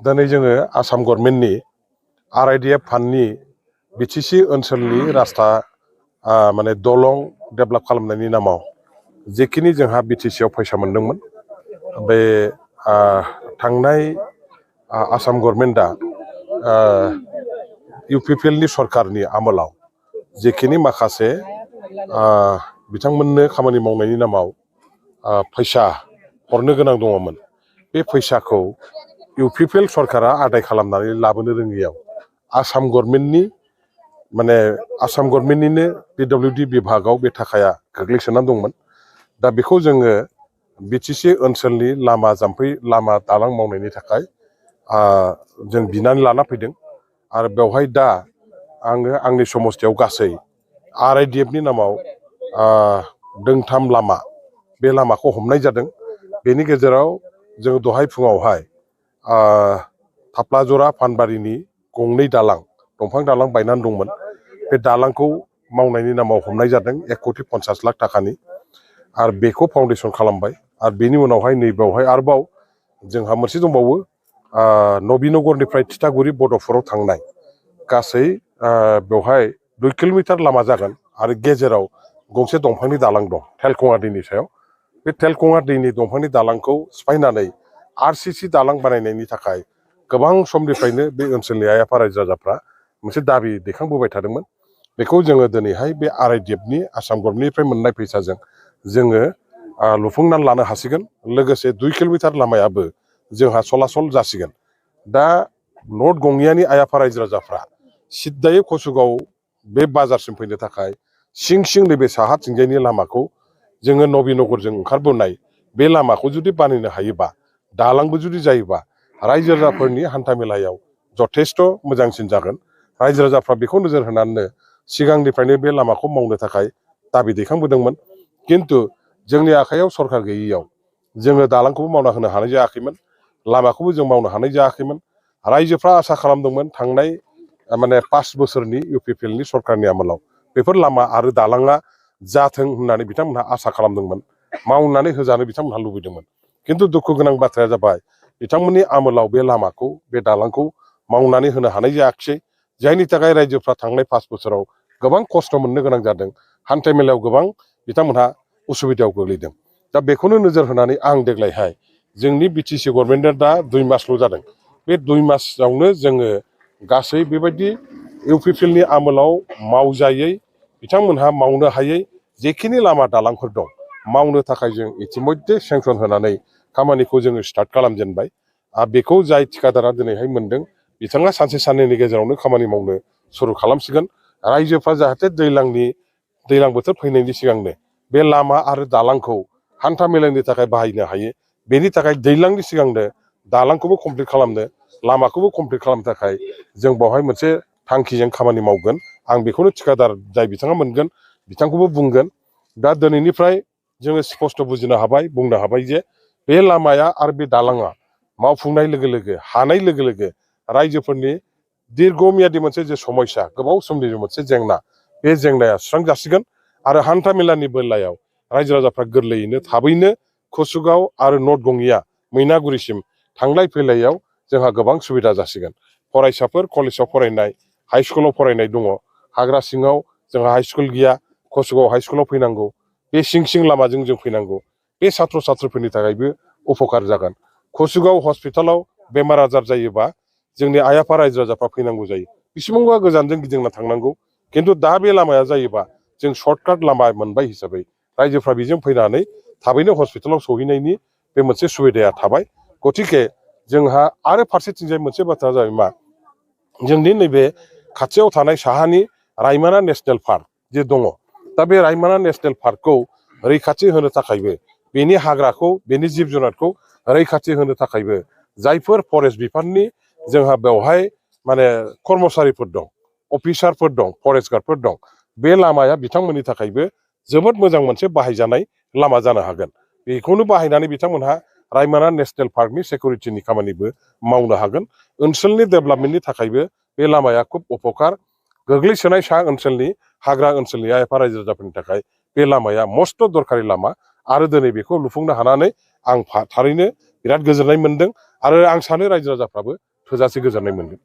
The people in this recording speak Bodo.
दिनै जोङो आसाम गभर्नमेन्टनि RIDF फान्डनि बिटिसि ओनसोलनि रास्ता माने दलं डेभेलप खालामनायनि नामाव जेखिनि जोंहा बिटिसिआव फैसा मोन्दोंमोन बे थांनाय आसाम गभर्नमेन्टआ UPPLनि सरकारनि आमोलाव जेखिनि माखासे बिथांमोननो खामानि मावनायनि नामाव फैसा हरनो गोनां दङमोन बे फैसाखौ UPPL सरकारा आदाय खालामनानै लाबोनो रोङियाव आसाम गभर्नमेन्टनि माने आसाम गभर्नमेन्टनिनो PWD बिभागाव बे थाखाया गोग्लैसोनानै दंमोन। दा बेखौ जोङो बिटिसि ओनसोलनि लामा जाम्फै लामा दालां मावनायनि थाखाय जों बिनानै लाना फैदों आरो बेवहाय दा आङो आंनि समस्थियाव गासै RIDFनि नामाव दोंथाम लामा बे लामाखौ हमनाय जादों। बेनि गेजेराव जों दहाय फुङावहाय थाफ्लाजरा फानबारिनि गंनै दालां दंफां दालां बायनानै दंमोन बे दालांखौ मावनायनि नामाव हमनाय जादों 1,50,00,000 थाखानि आरो बेखौ फाउन्डेसन खालामबाय आरो बेनि उनावहाय नैबेवहाय आरोबाव जोंहा मोनसे दंबावो नबीनगरनिफ्राय थिथागुरि बड'फोराव थांनाय गासै बेवहाय 2 किल'मिटार लामा जागोन आरो गेजेराव गंसे दंफांनि दालां दं थेलखङा दैनि सायाव बे थेलखङा दैनि दंफांनि दालांखौ सिफायनानै RCC दालां बानायनायनि थाखाय गोबां समनिफ्रायनो बे ओनसोलनि आइ आफा रायजो राजाफ्रा मोनसे दाबि दैखांबोबाय थादोंमोन। बेखौ जोङो दिनैहाय बे RIDFनि आसाम गभर्नमेन्टनिफ्राय मोननाय फैसाजों जोङो लुफुंनानै लानो हासिगोन। लोगोसे 2 किल'मिटार लामायाबो जोंहा सलासल जासिगोन। दा नर्थ गंनियानि आइ आफा रायजो राजाफ्रा सिद्दायै कसुगाव बे बाजारसिम फैनो थाखाय सिं नैबे साहाथिंजायनि लामाखौ जोङो नबीनगरजों ओंखारबोनाय बे लामाखौ जुदि बानायनो हायोबा दालांबो जुदि जायोबा रायजो राजाफोरनि हान्था मेलायाव जथेस्थ' मोजांसिन जागोन। रायजो राजाफ्रा बेखौ नोजोर होनानैनो सिगांनिफ्रायनो बे लामाखौ मावनो थाखाय दाबि दैखांबोदोंमोन। खिन्थु जोंनि आखायाव सरकार गैयैयाव जोङो दालांखौबो मावना होनो हानाय जायाखैमोन, लामाखौबो जों मावनो हानाय जायाखैमोन। रायजोफ्रा आसा खालामदोंमोन थांनाय माने 5 बोसोरनि UPPLनि सरकारनि आमोलाव बेफोर लामा आरो दालाङा जाथों होननानै बिथांमोनहा आसा खालामदोंमोन, मावनानै होजानो बिथांमोनहा लुबैदोंमोन। खिन्थु दुखु गोनां बाथ्राया जाबाय बिथांमोननि आमोलाव बे लामाखौ बे दालांखौ मावनानै होनो हानाय जायाखिसै, जायनि थाखाय रायजोफ्रा थांनाय 5 बोसोराव गोबां खस्थ' मोननो गोनां जादों। हान्था मेलायाव गोबां बिथांमोनहा उसुबिदायाव गोग्लैदों। दा बेखौनो नोजोर होनानै आं देग्लायहाय जोंनि बिटिसि गभर्नमेन्टआ दा 2 मासल' जादों, बे 2 मासावनो जोङो गासै बेबायदि UPPLनि आमोलाव मावजायै बिथांमोनहा मावनो हायै जेखिनि लामा दालांफोर दं मावनो थाखाय जों इतिमध्य सेंसन होनानै खामानिखौ जोङो स्टार्ट खालामजेनबाय। आरो बेखौ जाय थिखादारा दिनैहाय मोनदों बिथाङा सानसे साननैनि गेजेरावनो खामानि मावनो सुरु खालामसिगोन। रायजोफ्रा जाहाथे दैज्लां बोथोर फैनायनि सिगांनो बे लामा आरो दालांखौ हान्था मेलानि थाखाय बाहायनो हायो, बेनि थाखाय दैज्लांनि सिगांनो दालांखौबो कमप्लिट खालामनो लामाखौबो कमप्लिट खालामनो थाखाय जों बावहाय मोनसे थांखिजों खामानि मावगोन। आं बेखौनो थिखादार जाय बिथाङा मोनगोन बिथांखौबो बुंगोन। दा दिनैनिफ्राय जोङो स्पस्ट' बुजिनो हाबाय, बुंनो हाबाय जे बे लामाया आरो बे दालाङा मावफुंनाय लोगो लोगो हानाय लोगो लोगो रायजोफोरनि दीर्घमियादि मोनसे जे समस्या गोबाव समनि मोनसे जेंना बे जेंनाया सुस्रांजासिगोन आरो हान्था मेलानि बेलायाव रायजो राजाफ्रा गोरलैयैनो थाबैनो कसुगाव आरो नर्थ गंनिया मैनागुरिसिम थांलाय फैलायाव जोंहा गोबां सुबिदा जासिगोन। फरायसाफोर कलेजाव फरायनाय, हाइ स्कुलाव फरायनाय दङ, हाग्रा सिङाव जोंहा हाइ स्कुल गैया, कसुगाव हाइ स्कुलाव फैनांगौ, बे सिं लामाजों जों फैनांगौ, बे साथ्र साथ्रिफोरनि थाखायबो उपकार जागोन। कसुगाव हस्पिटालाव बेमार आजार जायोबा जोंनि आइ आफा रायजो राजाफ्रा फैनांगौ जायो, बेसेबांबा गोजानजों गिदिंना थांनांगौ। खिन्थु दा बे लामाया जायोबा जों सर्टकाट लामा मोनबाय हिसाबै रायजोफ्रा बेजों फैनानै थाबैनो हस्पिटालाव सहैनायनि बे मोनसे सुबिदाया थाबाय। गतिके जोंहा आरो फारसेथिंजाय मोनसे बाथ्रा जाबाय मा, जोंनि नैबे खाथियाव थानाय साहानि रायमना नेसनेल पार्क जे दङ, दा बे रायमना नेसनेल पार्कखौ रैखाथि होनो थाखायबो बेनि हाग्राखौ बेनि जिब जुनारखौ रैखाथि होनो थाखायबो जायफोर फरेस्ट बिफाननि जोंहा बेवहाय माने कर्मचारिफोर दं, अफिसारफोर दं, फरेस्ट गार्डफोर दं, बे लामाया बिथांमोननि थाखायबो जोबोद मोजां मोनसे बाहायजानाय लामा जानो हागोन। बेखौनो बाहायनानै बिथांमोनहा रायमना नेसनेल पार्कनि सिकिउरिटिनि खामानिबो मावनो हागोन। ओनसोलनि डेभेलपमेन्टनि थाखायबो बे लामाया खुब उपकार। गोग्लैसोनाय सा ओनसोलनि हाग्रा ओनसोलनि आइ आफा रायजो राजाफोरनि थाखाय बे लामाया मस्ट' दरखारि लामा आरो दिनै बेखौ लुफुंनो हानानै आं थारैनो बिराद गोजोननाय मोनदों आरो आं सानो रायजो राजाफ्राबो थोजासे गोजोननाय मोनगोन।